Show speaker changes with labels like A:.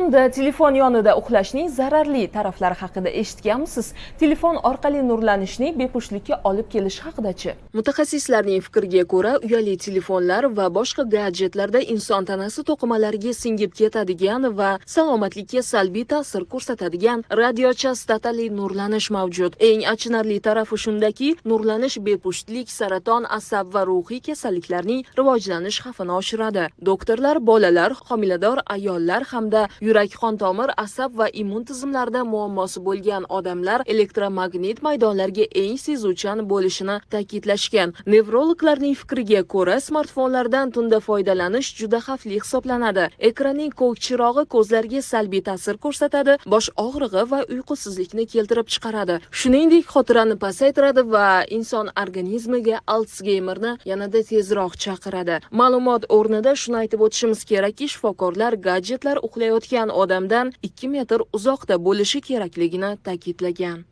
A: Tongda telefon yonida uxlashning zararli taraflari haqida eshitganmisiz? Telefon orqali nurlanishning bepushtlikka olib kelishi haqida-chi? Mutaxassislarning fikriga ko'ra, uyali telefonlar va boshqa gadjetlarda inson tanasi to'qimalariga singib ketadigan va salomatlikka salbiy ta'sir ko'rsatadigan radiochastotali nurlanish mavjud. Eng achinarli tarafi shundaki, nurlanish bepushtlik, saraton, asab va ruhiy kasalliklarning rivojlanish xavfini oshiradi. Doktorlar bolalar, homilador ayollar hamda yurak-qon tomir, asab va immun tizimlarida muammosi bo'lgan odamlar elektromagnit maydonlarga eng sezuvchan bo'lishini ta'kidlashgan. Nevrologlarning fikriga ko'ra, smartfonlardan tunda foydalanish juda xavfli hisoblanadi. Ekranning ko'k chirog'i ko'zlarga salbiy ta'sir ko'rsatadi, bosh og'rig'i va uyqusizlikni keltirib chiqaradi. Shuningdek, xotirani pasaytiradi va inson organizmiga Altsgeymerni yanada tezroq chaqiradi. Ma'lumot o'rnida shuni aytib o'tishimiz kerakki, shifokorlar gadjetlar uxlayotgan odamdan 2 metr uzoqda bo'lishi kerakligini ta'kidlagan.